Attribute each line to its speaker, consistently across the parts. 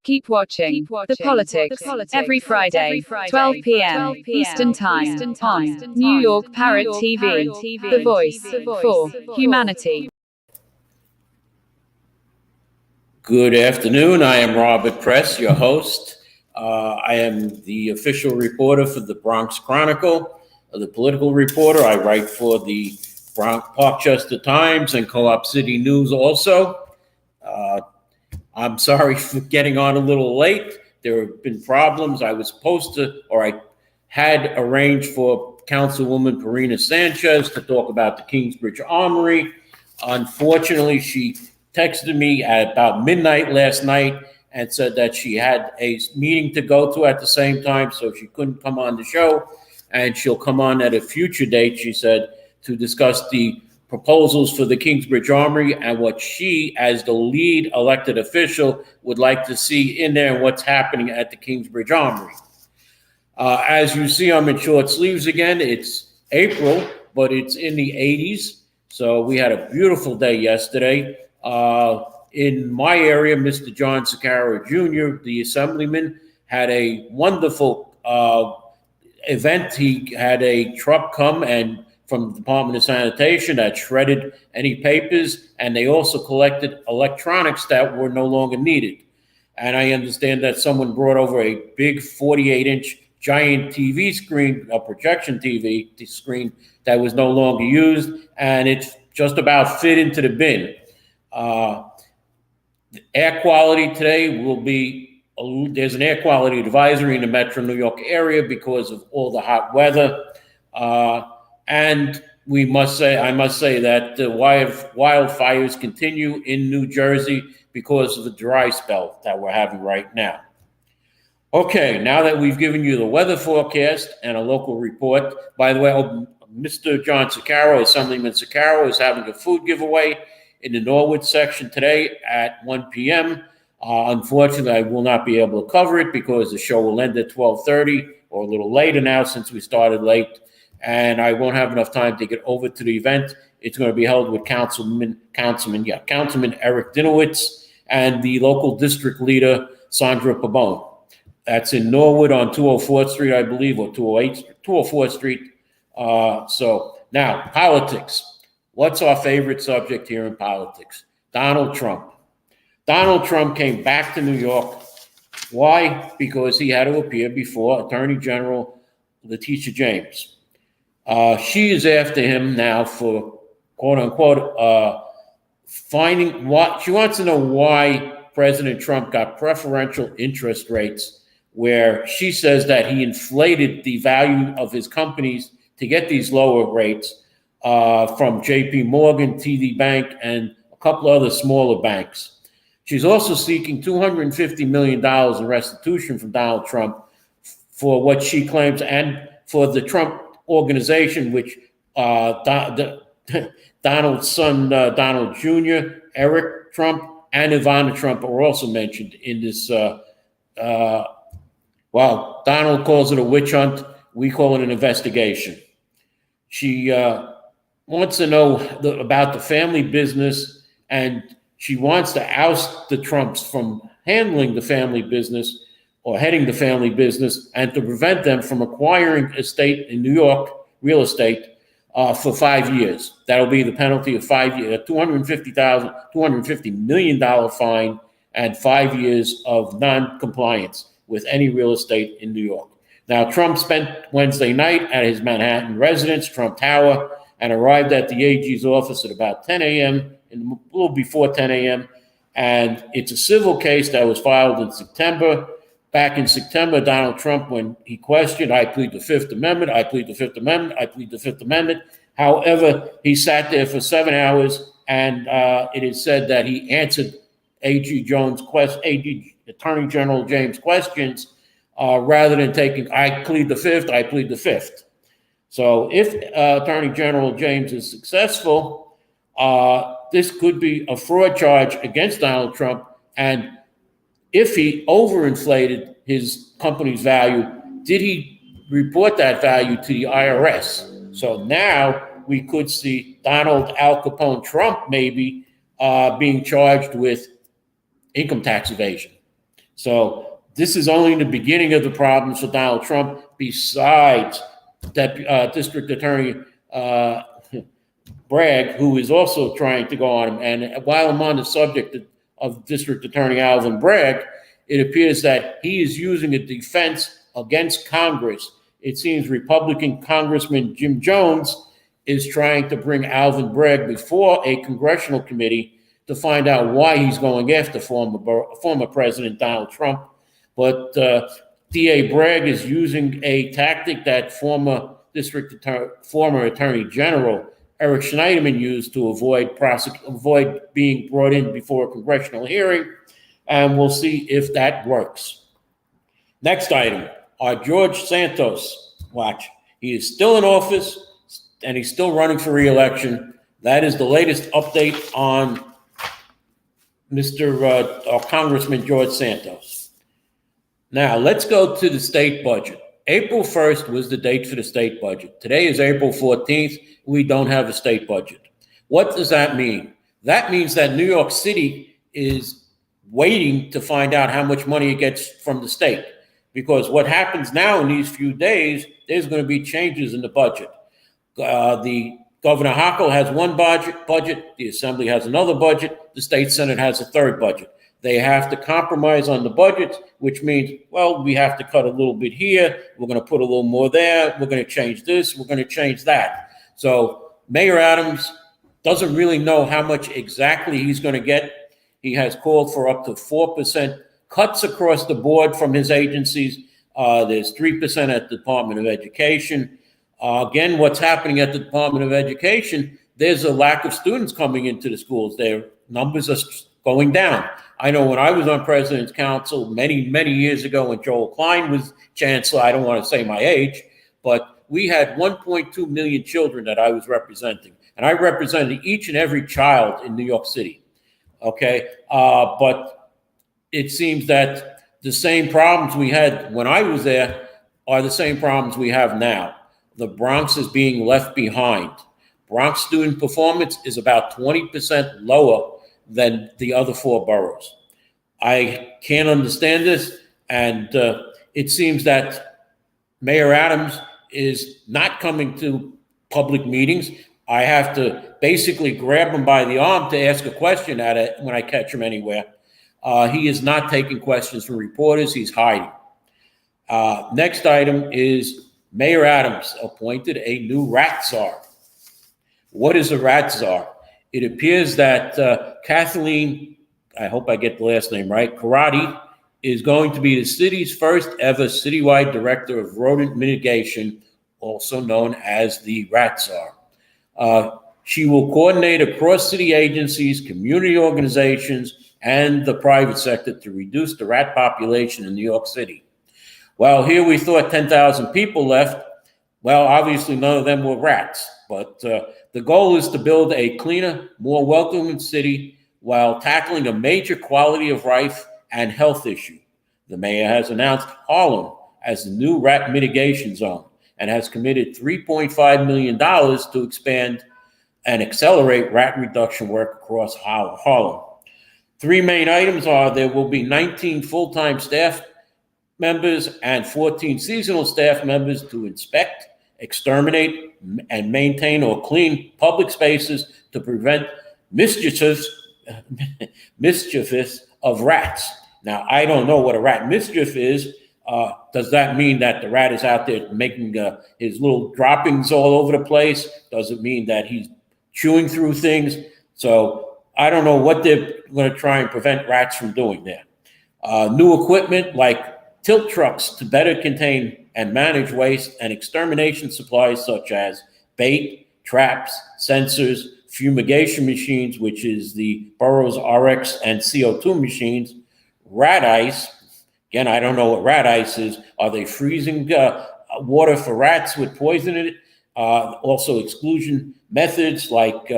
Speaker 1: Keep watching The Politics every Friday, 12 p.m. Eastern Time on New York Parrot TV, the voice for humanity.
Speaker 2: Good afternoon. I am Robert Press, your host. I am the official reporter for the Bronx Chronicle, the political reporter. I write for the Parkchester Times and Co-op City News also. I'm sorry for getting on a little late. There have been problems. I had arranged for Councilwoman Karina Sanchez to talk about the Kingsbridge Armory. Unfortunately, she texted me at about midnight last night and said that she had a meeting to go to at the same time, so she couldn't come on the show, and she'll come on at a future date, she said, to discuss the proposals for the Kingsbridge Armory and what she, as the lead elected official, would like to see in there and what's happening at the Kingsbridge Armory. As you see, I'm in short sleeves again. It's April, but it's in the 80s. So we had a beautiful day yesterday. In my area, Mr. John Cicaro Jr., the assemblyman, had a wonderful event. He had a truck come and from the Department of Sanitation that shredded any papers, and they also collected electronics that were no longer needed. And I understand that someone brought over a big 48-inch giant TV screen, a projection TV screen that was no longer used, and it just about fit into the bin. The air quality today will be, there's an air quality advisory in the Metro New York area because of all the hot weather. And I must say that the wildfires continue in New Jersey because of the dry spell that we're having right now. Okay, now that we've given you the weather forecast and a local report, by the way, Mr. John Cicaro, Assemblyman Cicaro, is having a food giveaway in the Norwood section today at 1 p.m. Unfortunately, I will not be able to cover it because the show will end at 12:30 or a little later now since we started late. And I won't have enough time to get over to the event. It's going to be held with Councilman Eric Dinowitz and the local district leader, Sandra Pabon. That's in Norwood on 204th Street, I believe, or 204th Street. So now, politics. What's our favorite subject here in politics? Donald Trump. Donald Trump came back to New York. Why? Because he had to appear before Attorney General Letitia James. She is after him now for, quote unquote, finding what she wants to know why President Trump got preferential interest rates, where she says that he inflated the value of his companies to get these lower rates from JP Morgan, TD Bank, and a couple other smaller banks. She's also seeking $250 million in restitution from Donald Trump for what she claims and for the Trump organization, which Donald's son, Donald Jr., Eric Trump, and Ivana Trump are also mentioned in this. Well, Donald calls it a witch hunt. We call it an investigation. She wants to know about the family business, and she wants to oust the Trumps from handling the family business or heading the family business, and to prevent them from acquiring estate in New York, real estate, for 5 years. That'll be the penalty of 5 years, $250 million fine, and 5 years of non-compliance with any real estate in New York. Now, Trump spent Wednesday night at his Manhattan residence, Trump Tower, and arrived at the AG's office at about 10 a.m., a little before 10 a.m., and it's a civil case that was filed in September. Back in September, Donald Trump, when he questioned, I plead the Fifth Amendment, I plead the Fifth Amendment, I plead the Fifth Amendment. However, he sat there for 7 hours, and it is said that he answered Attorney General James' questions rather than taking, I plead the Fifth, I plead the Fifth. So if Attorney General James is successful, this could be a fraud charge against Donald Trump, and if he overinflated his company's value, did he report that value to the IRS? So now we could see Donald Al Capone Trump maybe being charged with income tax evasion. So this is only the beginning of the problems for Donald Trump, besides District Attorney Bragg, who is also trying to go on him. And while I'm on the subject of District Attorney Alvin Bragg, it appears that he is using a defense against Congress. It seems Republican Congressman Jim Jones is trying to bring Alvin Bragg before a congressional committee to find out why he's going after former President Donald Trump. But DA Bragg is using a tactic that former Attorney General Eric Schneiderman used to avoid being brought in before a congressional hearing, and we'll see if that works. Next item, our George Santos watch. He is still in office, and he's still running for re-election. That is the latest update on Congressman George Santos. Now, let's go to the state budget. April 1st was the date for the state budget. Today is April 14th. We don't have a state budget. What does that mean? That means that New York City is waiting to find out how much money it gets from the state. Because what happens now in these few days, there's going to be changes in the budget. The Governor Hochul has one budget, the Assembly has another budget, the State Senate has a third budget. They have to compromise on the budget, which means, well, we have to cut a little bit here, we're going to put a little more there, we're going to change this, we're going to change that. So Mayor Adams doesn't really know how much exactly he's going to get. He has called for up to 4% cuts across the board from his agencies. There's 3% at the Department of Education. Again, what's happening at the Department of Education, there's a lack of students coming into the schools. Their numbers are going down. I know when I was on President's Council many, many years ago when Joel Klein was chancellor, I don't want to say my age, but we had 1.2 million children that I was representing. And I represented each and every child in New York City. Okay. But it seems that the same problems we had when I was there are the same problems we have now. The Bronx is being left behind. Bronx student performance is about 20% lower than the other four boroughs. I can't understand this, and it seems that Mayor Adams is not coming to public meetings. I have to basically grab him by the arm to ask a question at it when I catch him anywhere. He is not taking questions from reporters. He's hiding. Next item is Mayor Adams appointed a new rat czar. What is a rat czar? It appears that Kathleen, I hope I get the last name right, Karate, is going to be the city's first ever citywide director of rodent mitigation, also known as the rat czar. She will coordinate across city agencies, community organizations, and the private sector to reduce the rat population in New York City. Well, here we thought 10,000 people left. Well, obviously none of them were rats, but the goal is to build a cleaner, more welcoming city while tackling a major quality of life and health issue. The mayor has announced Harlem as the new rat mitigation zone and has committed $3.5 million to expand and accelerate rat reduction work across Harlem. Three main items are there will be 19 full-time staff members and 14 seasonal staff members to inspect, exterminate, and maintain or clean public spaces to prevent mischievous of rats. Now, I don't know what a rat mischief is. Does that mean that the rat is out there making his little droppings all over the place? Does it mean that he's chewing through things? So I don't know what they're going to try and prevent rats from doing there. New equipment like tilt trucks to better contain and manage waste, and extermination supplies such as bait, traps, sensors, fumigation machines, which is the borough's RX and CO2 machines, rat ice. Again, I don't know what rat ice is. Are they freezing water for rats with poison in it? Also exclusion methods like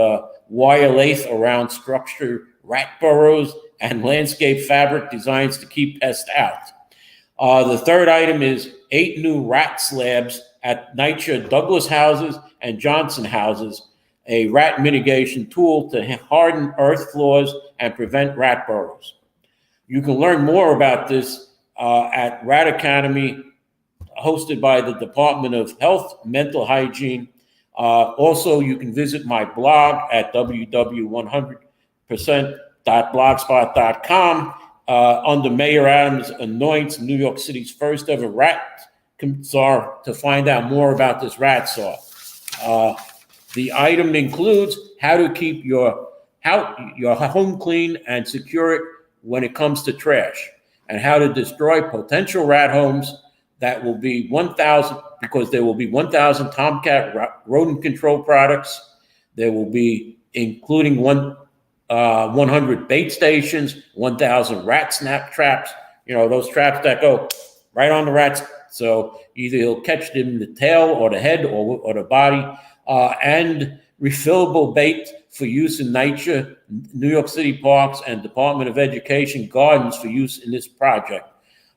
Speaker 2: wire lath around structured rat burrows and landscape fabric designs to keep pests out. The third item is 8 new rat slabs at NYCHA Douglas houses and Johnson houses, a rat mitigation tool to harden earth floors and prevent rat burrows. You can learn more about this at Rat Academy, hosted by the Department of Health, Mental Hygiene. Also, you can visit my blog at www.100%.blogspot.com under Mayor Adams anoints New York City's first ever rat czar to find out more about this rat czar. The item includes how to keep your home clean and secure it when it comes to trash, and how to destroy potential rat homes. That will be 1,000, because there will be 1,000 Tomcat rodent control products. There will be, including 100 bait stations, 1,000 rat snap traps. You know, those traps that go right on the rats. So either you'll catch them in the tail or the head or the body, and refillable bait for use in nature, New York City parks and Department of Education gardens for use in this project.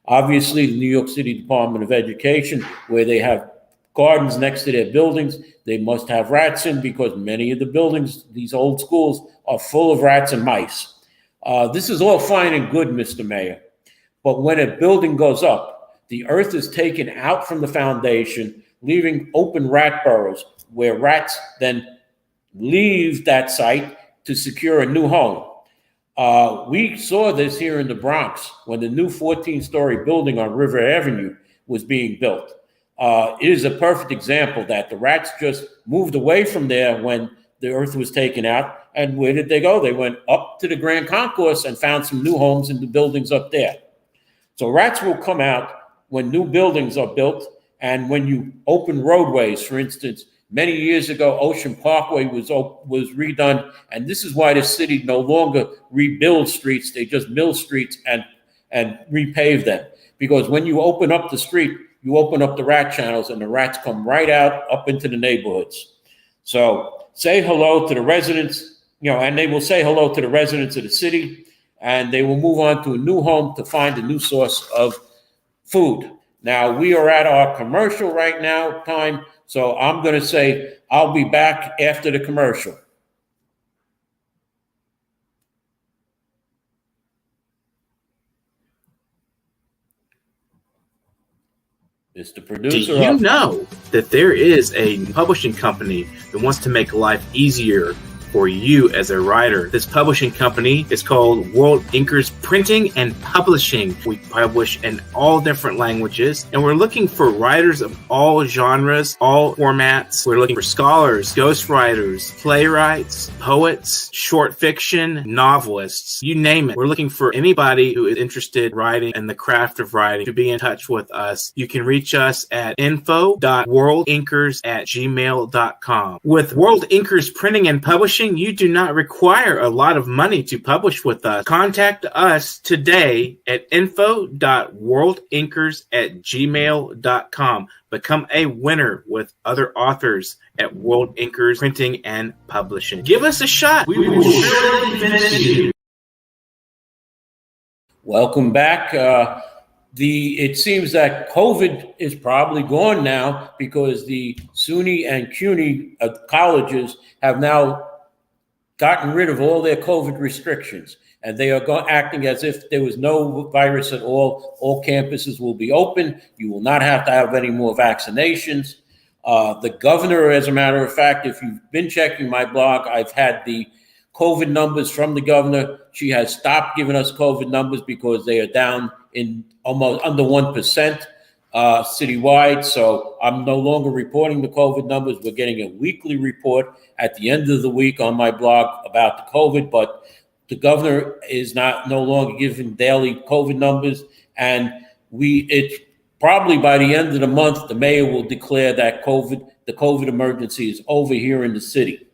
Speaker 2: Obviously, the New York City Department of Education, where they have gardens next to their buildings, they must have rats in, because many of the buildings, these old schools, are full of rats and mice. This is all fine and good, Mr. Mayor, but when a building goes up, the earth is taken out from the foundation, leaving open rat burrows where rats then leave that site to secure a new home. We saw this here in the Bronx when the new 14-story building on River Avenue was being built. It is a perfect example that the rats just moved away from there when the earth was taken out. And where did they go? They went up to the Grand Concourse and found some new homes in the buildings up there. So rats will come out when new buildings are built, and when you open roadways. For instance, many years ago, Ocean Parkway was redone, and this is why the city no longer rebuilds streets. They just mill streets and repave them. Because when you open up the street, you open up the rat channels, and the rats come right out up into the neighborhoods. So say hello to the residents, and they will say hello to the residents of the city, and they will move on to a new home to find a new source of food. Now, we are at our commercial right now time, so I'm going to say I'll be back after the commercial. Mr. Producer.
Speaker 3: Do you know that there is a publishing company that wants to make life easier for you as a writer? This publishing company is called World Inkers Printing and Publishing. We publish in all different languages, and we're looking for writers of all genres, all formats. We're looking for scholars, ghostwriters, playwrights, poets, short fiction, novelists, you name it. We're looking for anybody who is interested in writing and the craft of writing to be in touch with us. You can reach us at info.worldinkers@gmail.com. With World Inkers Printing and Publishing, you do not require a lot of money to publish with us. Contact us today at info.worldinkers@gmail.com. Become a winner with other authors at World Inkers Printing and Publishing. Give us a shot. We will surely finish you.
Speaker 2: Welcome back. It seems that COVID is probably gone now, because the SUNY and CUNY colleges have now gotten rid of all their COVID restrictions, and they are acting as if there was no virus at all. All campuses will be open. You will not have to have any more vaccinations. The governor, as a matter of fact, if you've been checking my blog, I've had the COVID numbers from the governor. She has stopped giving us COVID numbers because they are down in almost under 1%. Citywide. So I'm no longer reporting the COVID numbers. We're getting a weekly report at the end of the week on my blog about the COVID, but the governor is no longer giving daily COVID numbers. And it's probably by the end of the month, the mayor will declare that the COVID emergency is over here in the city.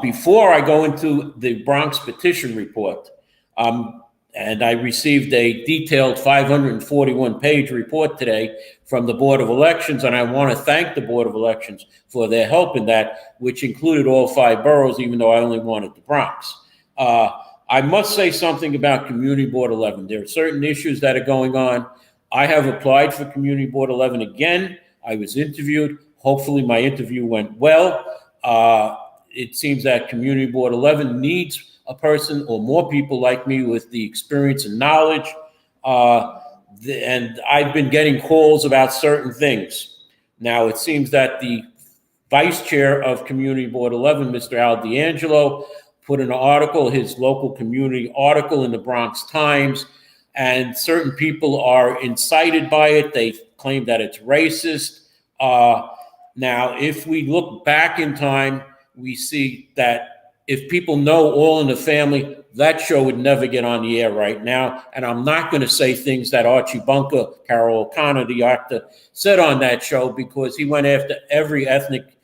Speaker 2: Before I go into the Bronx petition report, and I received a detailed 541-page report today from the Board of Elections, and I want to thank the Board of Elections for their help in that, which included all 5 boroughs, even though I only wanted the Bronx. I must say something about Community Board 11. There are certain issues that are going on. I have applied for Community Board 11 again. I was interviewed. Hopefully my interview went well. It seems that Community Board 11 needs a person or more people like me with the experience and knowledge. And I've been getting calls about certain things. Now, it seems that the vice chair of Community Board 11, Mr. Al D'Angelo, put an article, his local community article in the Bronx Times, and certain people are incited by it. They claim that it's racist. Now, if we look back in time, we see that if people know All in the Family, that show would never get on the air right now. And I'm not going to say things that Archie Bunker, Carol O'Connor, the actor, said on that show, because he went after every ethnic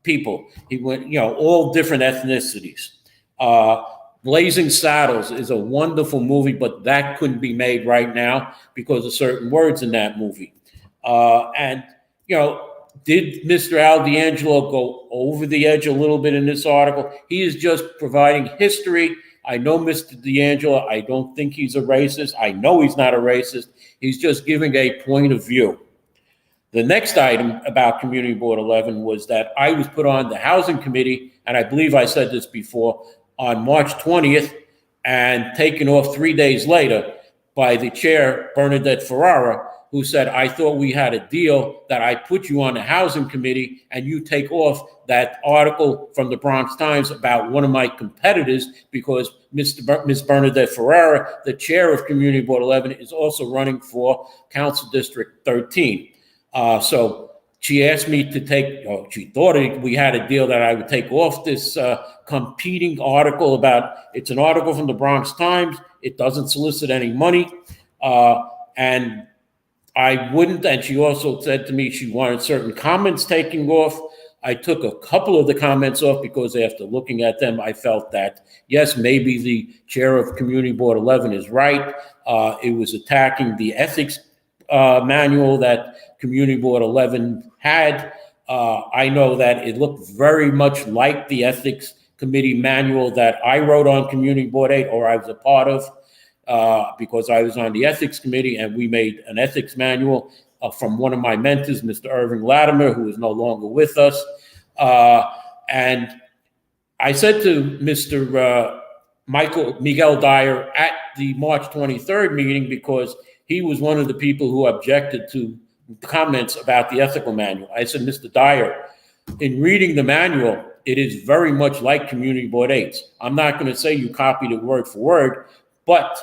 Speaker 2: people. He went, all different ethnicities. Blazing Saddles is a wonderful movie, but that couldn't be made right now because of certain words in that movie. Did Mr. Al D'Angelo go over the edge a little bit in this article? He is just providing history. I know Mr. D'Angelo. I don't think he's a racist. I know he's not a racist. He's just giving a point of view. The next item about Community Board 11 was that I was put on the Housing Committee, and I believe I said this before, on March 20th, and taken off 3 days later by the chair, Bernadette Ferrara, who said, I thought we had a deal that I put you on the Housing Committee and you take off that article from the Bronx Times about one of my competitors, because Ms. Bernadette Ferrara, the chair of Community Board 11, is also running for Council District 13. So she asked me to she thought we had a deal that I would take off this competing article it's an article from the Bronx Times. It doesn't solicit any money. And I wouldn't, and she also said to me she wanted certain comments taken off. I took a couple of the comments off because after looking at them, I felt that, yes, maybe the chair of Community Board 11 is right. It was attacking the ethics manual that Community Board 11 had. I know that it looked very much like the ethics committee manual that I wrote on Community Board 8, or I was a part of, because I was on the ethics committee, and we made an ethics manual from one of my mentors, Mr. Irving Latimer, who is no longer with us. And I said to Mr. Miguel Dyer at the March 23rd meeting, because he was one of the people who objected to comments about the ethical manual. I said, Mr. Dyer, in reading the manual, it is very much like Community Board 8's. I'm not going to say you copied it word for word, but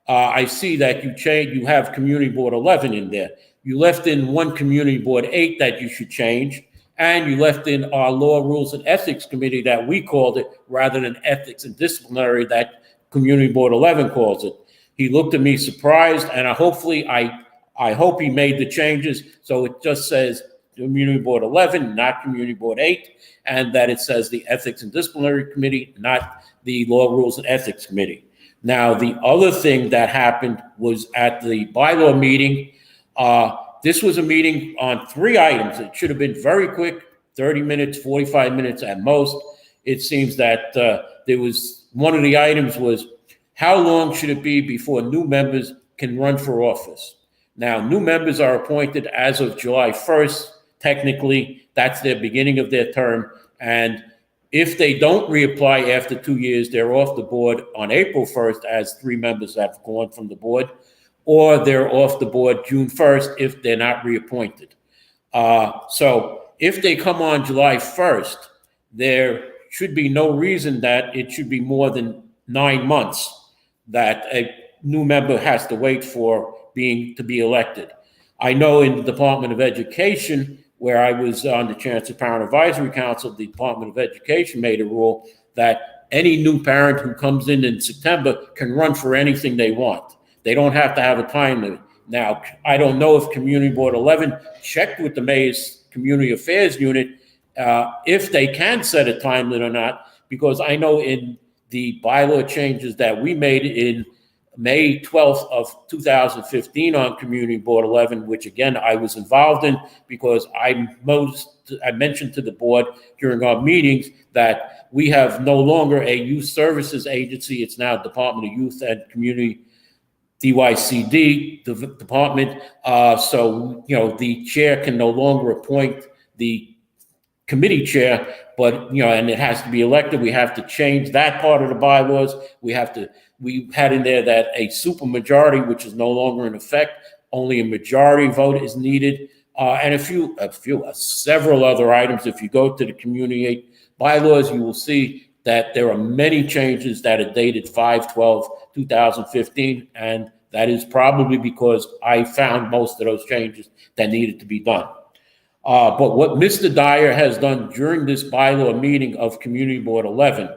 Speaker 2: I see that you have Community Board 11 in there. You left in one Community Board 8 that you should change, and you left in our Law, Rules, and Ethics Committee that we called it, rather than Ethics and Disciplinary that Community Board 11 calls it. He looked at me surprised, and I hope he made the changes so it just says Community Board 11, not Community Board 8, and that it says the Ethics and Disciplinary Committee, not the Law, Rules, and Ethics Committee. Now, the other thing that happened was at the bylaw meeting. This was a meeting on 3 items. It should have been very quick, 30 minutes, 45 minutes at most. It seems that there was one of the items was, how long should it be before new members can run for office? Now, new members are appointed as of July 1st. Technically, that's their beginning of their term. And if they don't reapply after 2 years, they're off the board on April 1st, as 3 members have gone from the board, or they're off the board June 1st if they're not reappointed. So if they come on July 1st, there should be no reason that it should be more than 9 months that a new member has to wait for to be elected. I know in the Department of Education, where I was on the Chancellor Parent Advisory Council, the Department of Education made a rule that any new parent who comes in September can run for anything they want. They don't have to have a time limit. Now, I don't know if Community Board 11 checked with the Mayor's Community Affairs Unit if they can set a time limit or not, because I know in the bylaw changes that we made in May 12th of 2015 on Community Board 11, which again I was involved in, because I mentioned to the board during our meetings that we have no longer a youth services agency. It's now Department of Youth and Community, DYCD, the department. So, the chair can no longer appoint the committee chair, but, and it has to be elected. We have to change that part of the bylaws. We had in there that a supermajority, which is no longer in effect, only a majority vote is needed. And several other items. If you go to the Community 8 bylaws, you will see that there are many changes that are dated 5/12/2015, and that is probably because I found most of those changes that needed to be done. But what Mr. Dyer has done during this bylaw meeting of Community Board 11,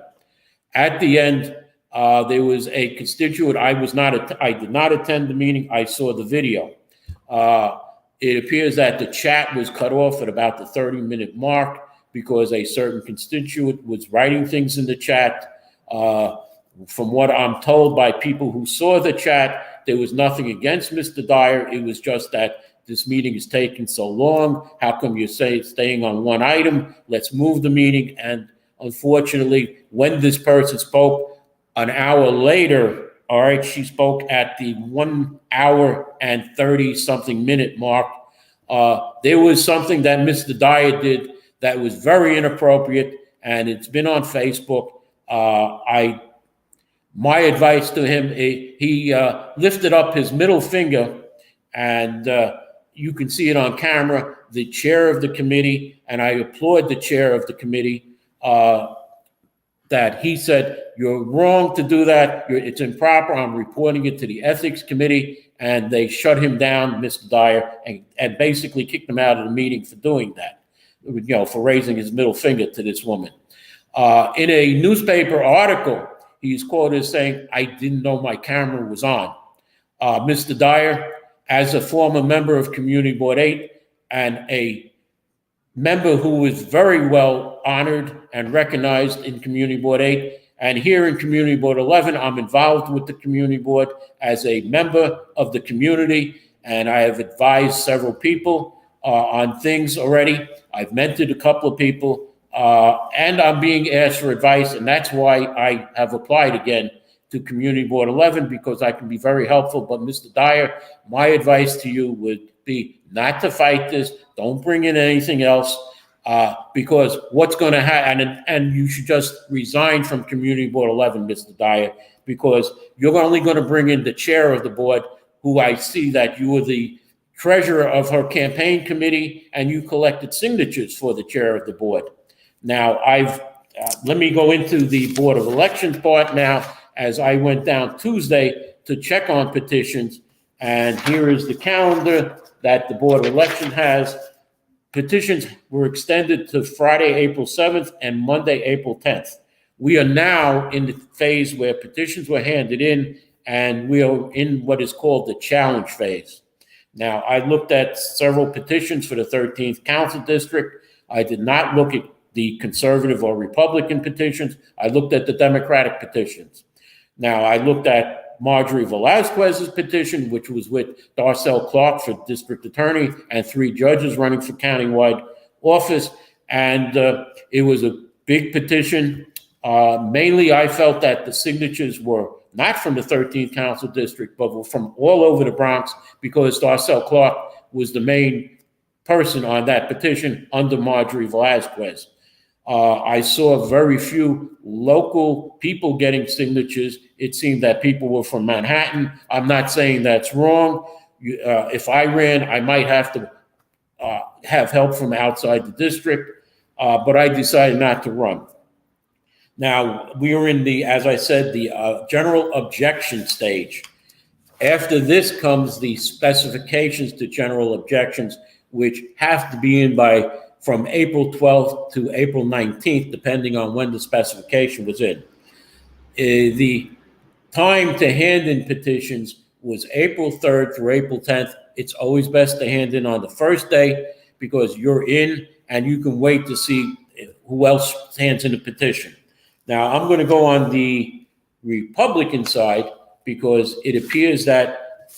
Speaker 2: at the end, there was a constituent. I did not attend the meeting. I saw the video. It appears that the chat was cut off at about the 30-minute mark because a certain constituent was writing things in the chat. From what I'm told by people who saw the chat, there was nothing against Mr. Dyer. It was just that this meeting is taking so long. How come you're staying on one item? Let's move the meeting. And unfortunately, when this person spoke an hour later, all right, she spoke at the 1 hour and 30-something minute mark. There was something that Mr. Dyer did that was very inappropriate, and it's been on Facebook. My advice to him, he lifted up his middle finger, and you can see it on camera, the chair of the committee, and I applaud the chair of the committee, that he said, you're wrong to do that. It's improper. I'm reporting it to the ethics committee. And they shut him down, Mr. Dyer, and basically kicked him out of the meeting for doing that, for raising his middle finger to this woman. In a newspaper article, he's quoted as saying, I didn't know my camera was on. Mr. Dyer, as a former member of Community Board 8 and a member who was very well honored and recognized in Community Board 8, and here in Community Board 11, I'm involved with the Community Board as a member of the community, and I have advised several people on things already. I've mentored a couple of people, and I'm being asked for advice, and that's why I have applied again to Community Board 11, because I can be very helpful. But Mr. Dyer, my advice to you would be not to fight this. Don't bring in anything else. Because what's going to happen, and you should just resign from Community Board 11, Mr. Dyer, because you're only going to bring in the chair of the board, who I see that you were the treasurer of her campaign committee, and you collected signatures for the chair of the board. Now, let me go into the Board of Elections part now, as I went down Tuesday to check on petitions, and here is the calendar that the Board of Elections has. Petitions were extended to Friday, April 7th and Monday, April 10th. We are now in the phase where petitions were handed in, and we are in what is called the challenge phase. Now, I looked at several petitions for the 13th Council District. I did not look at the conservative or Republican petitions. I looked at the Democratic petitions. Now, I looked at Marjorie Velazquez's petition, which was with Darcel Clark for district attorney and 3 judges running for countywide office. And it was a big petition. Mainly, I felt that the signatures were not from the 13th Council District, but were from all over the Bronx, because Darcel Clark was the main person on that petition under Marjorie Velazquez. I saw very few local people getting signatures. It seemed that people were from Manhattan. I'm not saying that's wrong. If I ran, I might have to have help from outside the district, but I decided not to run. Now, we are in as I said, the general objection stage. After this comes the specifications to general objections, which have to be in from April 12th to April 19th, depending on when the specification was in. The time to hand in petitions was April 3rd through April 10th. It's always best to hand in on the first day, because you're in and you can wait to see who else hands in a petition. Now, I'm going to go on the Republican side, because it appears that,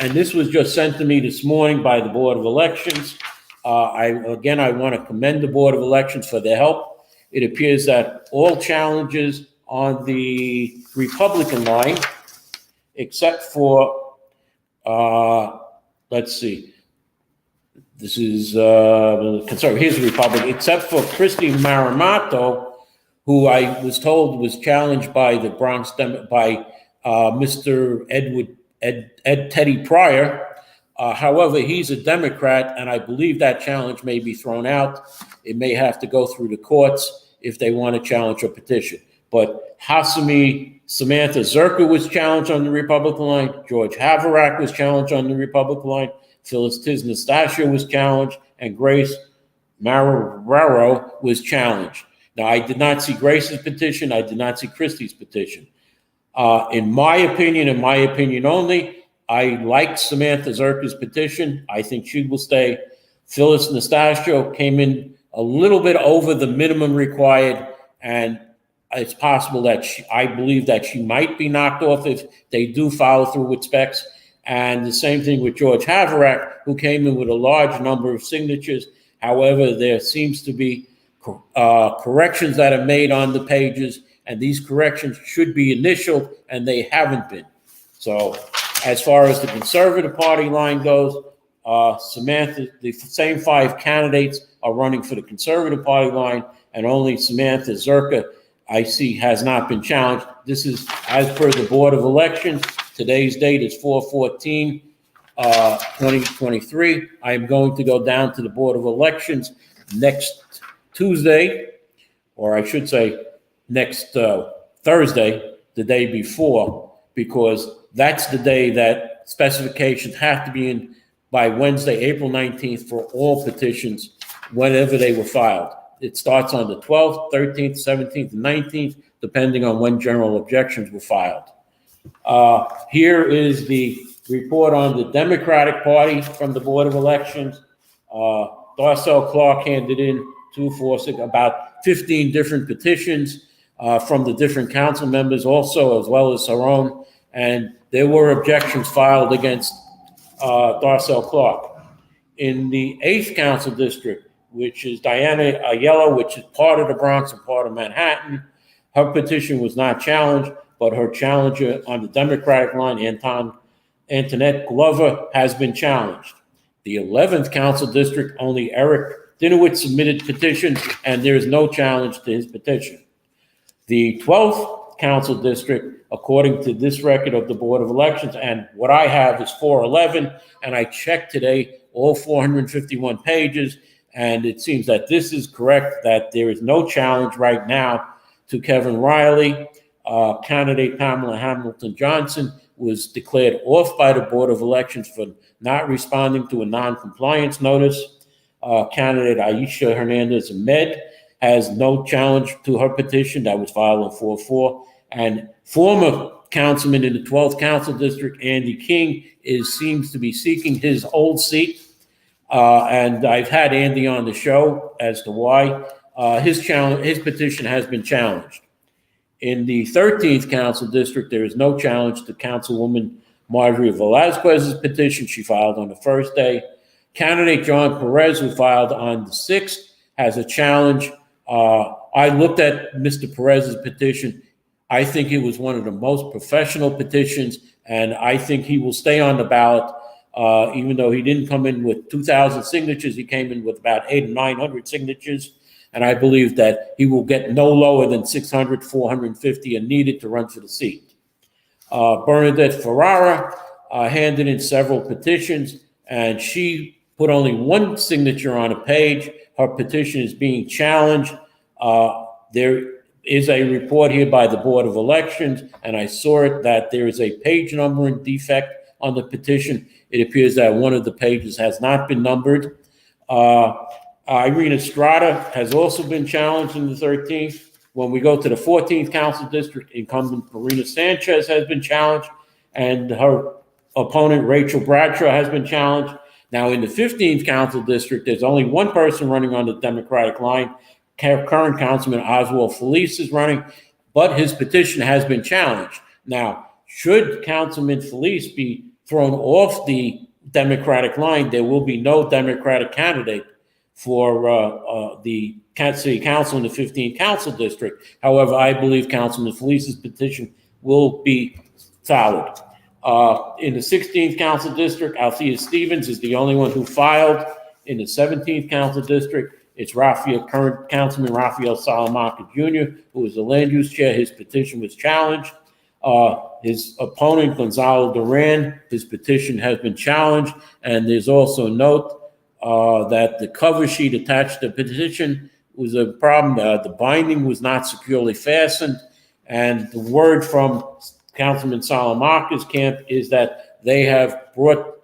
Speaker 2: and this was just sent to me this morning by the Board of Elections. I want to commend the Board of Elections for their help. It appears that all challenges on the Republican line, except for, This is conservative. Here's the Republican, except for Christy Maramato, who I was told was challenged by the Bronx by Mr. Ed Teddy Pryor. However, he's a Democrat, and I believe that challenge may be thrown out. It may have to go through the courts if they want to challenge a petition. But Samantha Zerka was challenged on the Republican line. George Havarack was challenged on the Republican line. Phyllis Tisnastasio was challenged, and Grace Marrero was challenged. Now, I did not see Grace's petition. I did not see Christie's petition. In my opinion only, I like Samantha Zerka's petition. I think she will stay. Phyllis Nastasio came in a little bit over the minimum required, and it's possible that I believe that she might be knocked off if they do follow through with specs. And the same thing with George Havarack, who came in with a large number of signatures. However, there seems to be corrections that are made on the pages, and these corrections should be initialed, and they haven't been. So as far as the Conservative Party line goes, Samantha, the same 5 candidates are running for the Conservative Party line, and only Samantha Zerka, I see, has not been challenged. This is as per the Board of Elections. Today's date is 4/14/2023. I am going to go down to the Board of Elections next Tuesday, or I should say next Thursday, the day before, because that's the day that specifications have to be in by Wednesday, April 19th for all petitions, whenever they were filed. It starts on the 12th, 13th, 17th, and 19th, depending on when general objections were filed. Here is the report on the Democratic Party from the Board of Elections. Darcel Clark handed in about 15 different petitions from the different council members also, as well as her own, and there were objections filed against Darcel Clark. In the 8th Council District, which is Diana Ayala, which is part of the Bronx and part of Manhattan, her petition was not challenged, but her challenger on the Democratic line, Antoinette Glover, has been challenged. The 11th Council District, only Eric Dinowitz submitted petitions, and there is no challenge to his petition. The 12th Council District, according to this record of the Board of Elections, and what I have is 411, and I checked today all 451 pages, and it seems that this is correct, that there is no challenge right now to Kevin Riley. Candidate Pamela Hamilton Johnson was declared off by the Board of Elections for not responding to a non-compliance notice. Candidate Aisha Hernandez Ahmed has no challenge to her petition that was filed on 4/4. And former councilman in the 12th Council District, Andy King, seems to be seeking his old seat. And I've had Andy on the show as to why. His petition has been challenged. In the 13th Council District, there is no challenge to Councilwoman Marjorie Velazquez's petition. She filed on the first day. Candidate John Perez, who filed on the 6th, has a challenge. I looked at Mr. Perez's petition. I think it was one of the most professional petitions, and I think he will stay on the ballot. Even though he didn't come in with 2,000 signatures, he came in with about 800 or 900 signatures. And I believe that he will get no lower than 600, 450 are needed to run for the seat. Bernadette Ferrara handed in several petitions, and she put only one signature on a page. Her petition is being challenged. There is a report here by the Board of Elections, and I saw it, that there is a page numbering defect on the petition. It appears that one of the pages has not been numbered. Irene Estrada has also been challenged in the 13th. When we go to the 14th Council District, incumbent Marina Sanchez has been challenged, and her opponent, Rachel Bradshaw, has been challenged. Now, in the 15th Council District, there's only one person running on the Democratic line. Current Councilman Oswald Felice is running, but his petition has been challenged. Now, should Councilman Felice be thrown off the Democratic line, there will be no Democratic candidate for the City Council in the 15th Council District. However, I believe Councilman Felice's petition will be solid. In the 16th Council District, Althea Stevens is the only one who filed in the 17th Council District, it's current Councilman Rafael Salamanca Jr., who is the land use chair. His petition was challenged. His opponent, Gonzalo Duran, his petition has been challenged. And there's also a note that the cover sheet attached to the petition was a problem. The binding was not securely fastened. And the word from Councilman Salamanca's camp is that they have brought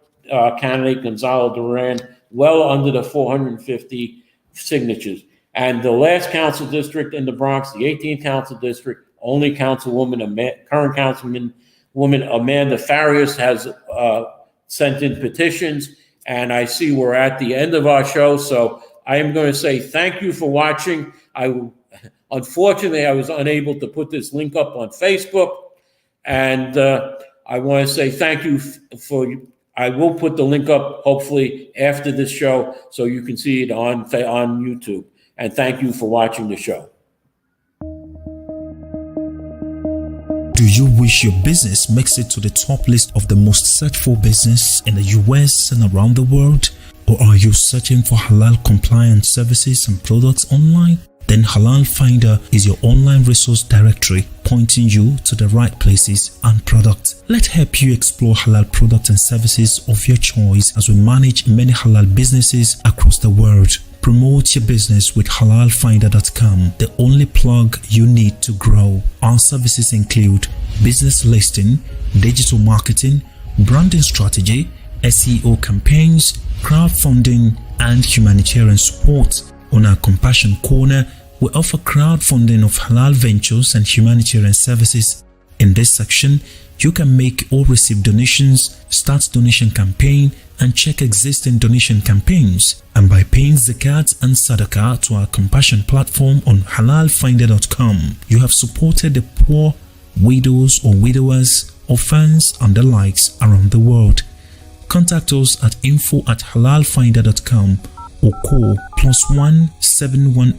Speaker 2: candidate Gonzalo Duran well under the 450 signatures. And the last council district in the Bronx, the 18th Council District, only current Councilwoman Amanda Farias has sent in petitions. And I see we're at the end of our show, so I am going to say thank you for watching. Unfortunately, I was unable to put this link up on Facebook, and I want to say thank you I will put the link up hopefully after this show so you can see it on YouTube. And thank you for watching the show.
Speaker 4: Do you wish your business makes it to the top list of the most searched for business in the US and around the world? Or are you searching for halal compliant services and products online? Then Halal Finder is your online resource directory pointing you to the right places and products. Let's help you explore halal products and services of your choice as we manage many halal businesses across the world. Promote your business with halalfinder.com, the only plug you need to grow. Our services include business listing, digital marketing, branding strategy, SEO campaigns, crowdfunding, and humanitarian support. On our Compassion Corner, we offer crowdfunding of halal ventures and humanitarian services. In this section, you can make or receive donations, start donation campaign, and check existing donation campaigns. And by paying zakat and sadaqah to our Compassion platform on halalfinder.com, you have supported the poor, widows or widowers, orphans, and the likes around the world. Contact us at info@halalfinder.com or call +1 718